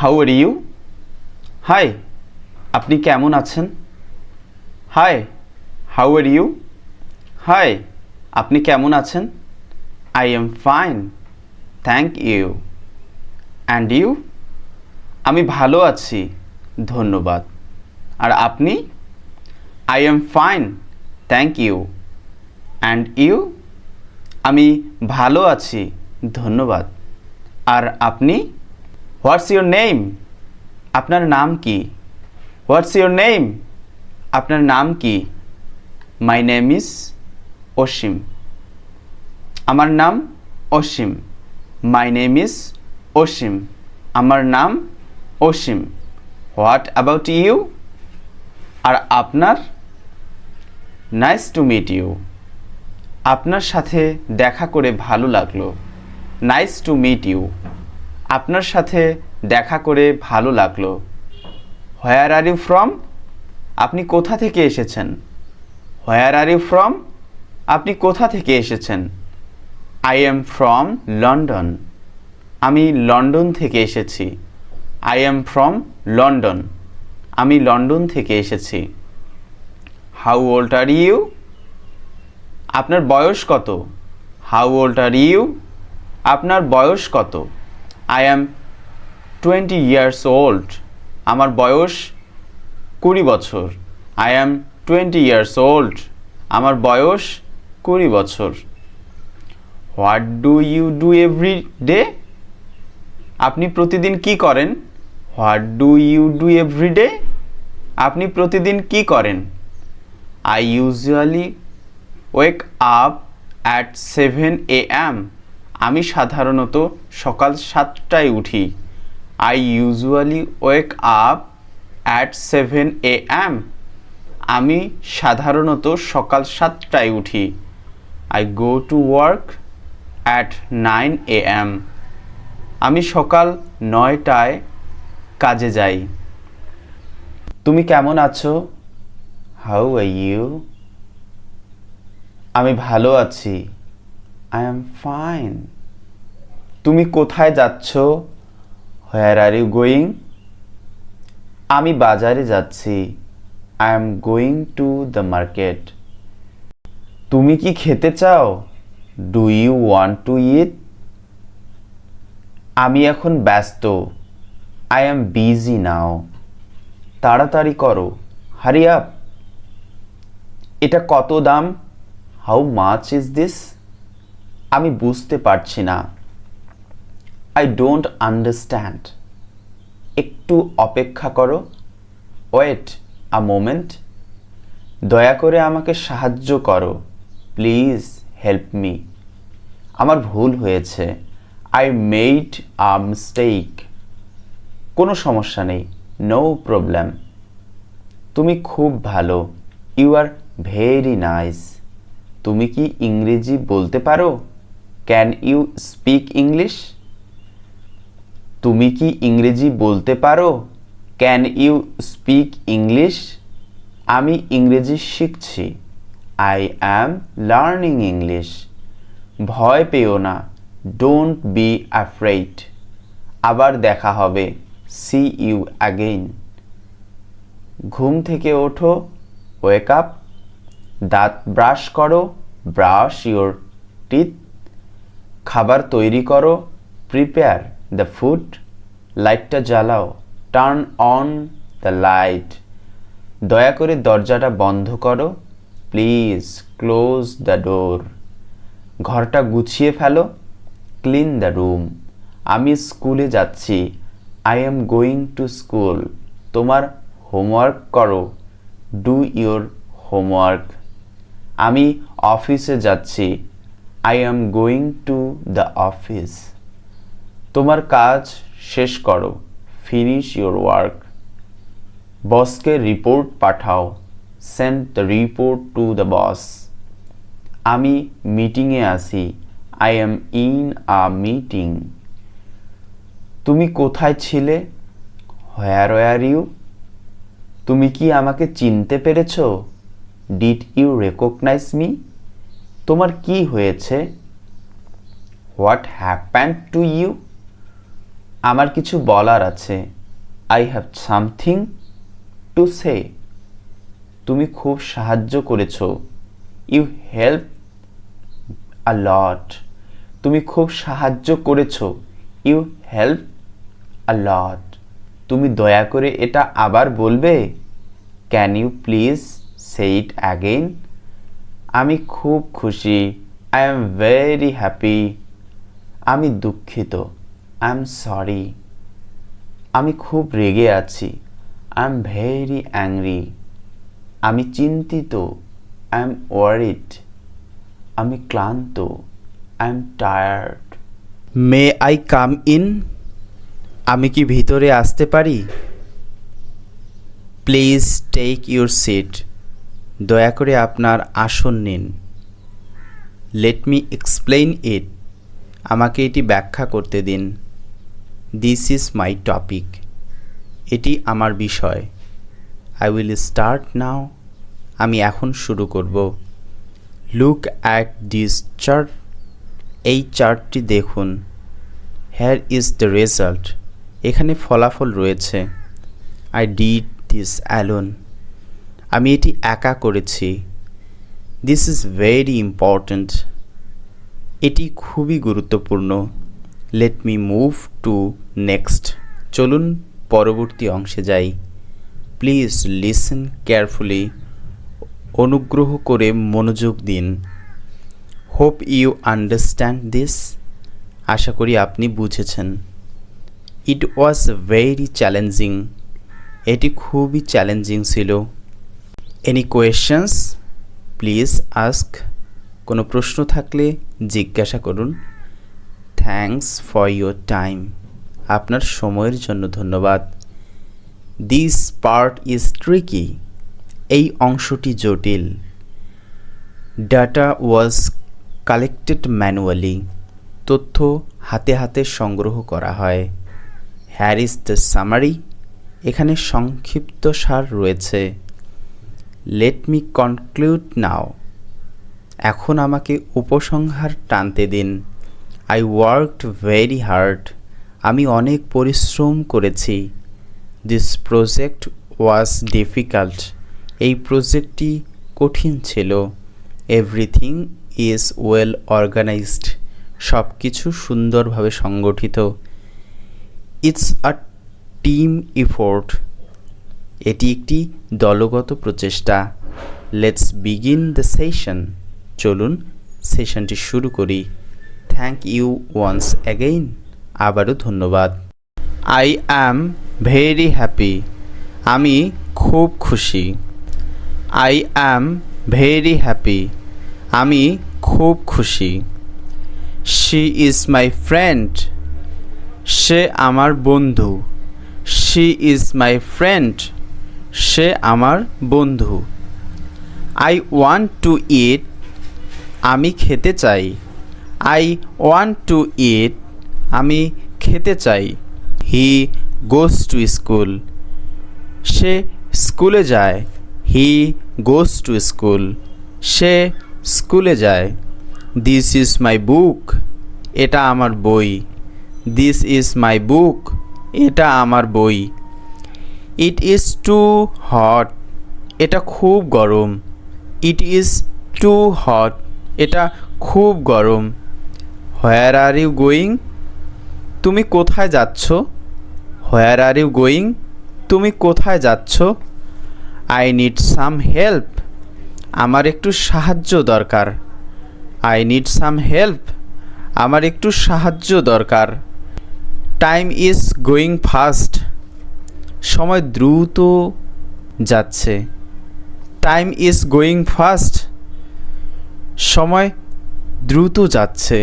How are you? Hi, আপনি কেমন আছেন? Hi, how are you? Hi, আপনি কেমন আছেন? I am fine, thank you. And you? আমি ভালো আছি, ধন্যবাদ। আর আপনি? I am fine, thank you. And you? আমি ভালো আছি, ধন্যবাদ। আর আপনি? What's your name? আপনার নাম কি? What's your name? আপনার নাম কি? My name is Asim. আমার নাম Asim. My name is Asim. আমার নাম অসীম। What about you? আর আপনার? Nice to meet you. আপনার সাথে দেখা করে ভালো লাগলো। Nice to meet you. আপনার সাথে দেখা করে ভালো লাগলো। Where are you from? আপনি কোথা থেকে এসেছেন? Where are you from? আপনি কোথা থেকে এসেছেন? I am from London. আমি লন্ডন থেকে এসেছি। I am from London. আমি লন্ডন থেকে এসেছি। How old are you? আপনার বয়স কত? How old are you? আপনার বয়স কত? I am 20 years old. আমার বয়স 20 বছর। I am 20 years old. আমার বয়স 20 বছর। What do you do every day? আপনি প্রতিদিন কি করেন? What do you do every day? আপনি প্রতিদিন কি করেন? I usually wake up at 7 AM. আমি সাধারণত সকাল 7টায় উঠি। I usually wake up at 7 AM. আমি সাধারণত সকাল 7টায় উঠি। I go to work at 9 AM. আমি সকাল 9টায় কাজে যাই। তুমি কেমন আছো? How are you? আমি ভালো আছি। I am fine. তুমি কোথায় যাচ্ছ? Where are you going? আমি বাজারে যাচ্ছি। I am going to the market. তুমি কি খেতে চাও? Do you want to eat? আমি এখন ব্যস্ত। I am busy now. তাড়াতাড়ি করো। Hurry up. এটা কত দাম? How much is this? আমি বুঝতে পারছি না। I don't understand. একটু অপেক্ষা করো। Wait a moment. দয়া করে আমাকে সাহায্য করো। Please help me. আমার ভুল হয়েছে। I made a mistake. কোনো সমস্যা নেই। No problem. তুমি খুব ভালো। You are very nice. তুমি কি ইংরেজি বলতে পারো? Can you speak English? তুমি কি ইংরেজি বলতে পারো? Can you speak English? আমি ইংরেজি শিখছি। I am learning English. ভয় পেও না। Don't be afraid. আবার দেখা হবে। See you again. ঘুম থেকে ওঠো। Wake up. দাঁত ব্রাশ করো। Brush your teeth. খাবার তৈরি করো। Prepare the food. লাইটটা জ্বালাও। Turn on the light. দয়া করে দরজাটা বন্ধ করো। Please close the door. ঘরটা গুছিয়ে ফেলো। Clean the room. আমি স্কুলে যাচ্ছি। I am going to school. তোমার হোমওয়ার্ক করো। Do your homework. আমি অফিসে যাচ্ছি। I am going to the office. তোমার কাজ শেষ করো। Finish your work. বসকে report Pathao. Send the report to the boss. আমি মিটিংয়ে আছি। I am in a meeting. তুমি কোথায় ছিলে? Where were you? তুমি কি আমাকে চিনতে পেরেছো? Did you recognize me? তোমার কি হয়েছে? What happened to you? আমার কিছু বলার আছে। I have something to say. তুমি খুব সাহায্য করেছো। You helped a lot. তুমি খুব সাহায্য করেছো। You helped a lot. তুমি দয়া করে এটা আবার বলবে? Can you please say it again? আমি খুব খুশি। I am very happy. আমি দুঃখিত। I am sorry. আমি খুব রেগে আছি। I am very angry. আমি চিন্তিত। I am worried. আমি ক্লান্ত। I am tired. May I come in? আমি কি ভিতরে আসতে পারি? Please take your seat. দয়া করে আপনার আসন নিন। Let me explain it. আমাকে এটি ব্যাখ্যা করতে দিন। This is my topic. এটি আমার বিষয়। I will start now. আমি এখন শুরু করব। Look at this chart. এই চার্টটি দেখুন। Here is the result. এখানে ফলাফল রয়েছে। I did this alone. আমি এটি একা করেছি। This is very important. এটি খুবই গুরুত্বপূর্ণ। Let me move to next. চলুন পরবর্তী অংশে যাই। Please listen carefully. অনুগ্রহ করে মনোযোগ দিন। Hope you understand this. আশা করি আপনি বুঝেছেন। It was very challenging. এটি খুবই চ্যালেঞ্জিং ছিল। Any questions? Please ask. কোনো প্রশ্ন থাকলে জিজ্ঞাসা করুন। Thanks for your time. আপনার সময়ের জন্য ধন্যবাদ। This part is tricky. এই অংশটি জটিল। Data was collected manually. তথ্য হাতে হাতে সংগ্রহ করা হয়। Here is the summary. এখানে সংক্ষিপ্ত সার রয়েছে। Let me conclude now. এখন আমাকে উপসংহার টানতে দিন। I worked very hard. আমি অনেক পরিশ্রম করেছি। This project was difficult. এই প্রজেক্টটি কঠিন ছিল। Everything is well organized. সব কিছু সুন্দরভাবে সংগঠিত। It's a team effort. এটি একটি দলগত প্রচেষ্টা। Let's begin the session. চলুন সেশনটি শুরু করি। Thank you once again. আবারও ধন্যবাদ। I am very happy. আমি খুব খুশি। I am very happy. আমি খুব খুশি। She is my friend. সে আমার বন্ধু। She is my friend. সে আমার বন্ধু। I want to eat. আমি খেতে চাই। I want to eat. আমি খেতে চাই। He goes to school. সে স্কুলে যায়। He goes to school. সে স্কুলে যায়। This is my book. এটা আমার বই। This is my book. এটা আমার বই। It is too hot. এটা খুব গরম। It is too hot. এটা খুব গরম। Where are you going? তুমি কোথায় যাচ্ছ? Where are you going? তুমি কোথায় যাচ্ছ? I need some help. আমার একটু সাহায্য দরকার। I need some help. আমার একটু সাহায্য দরকার। Time is going fast. সময় দ্রুত যাচ্ছে। Time is going fast. সময় দ্রুত যাচ্ছে।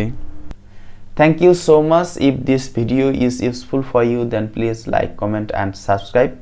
Thank you so much. If this video is useful for you, then please like, comment and subscribe.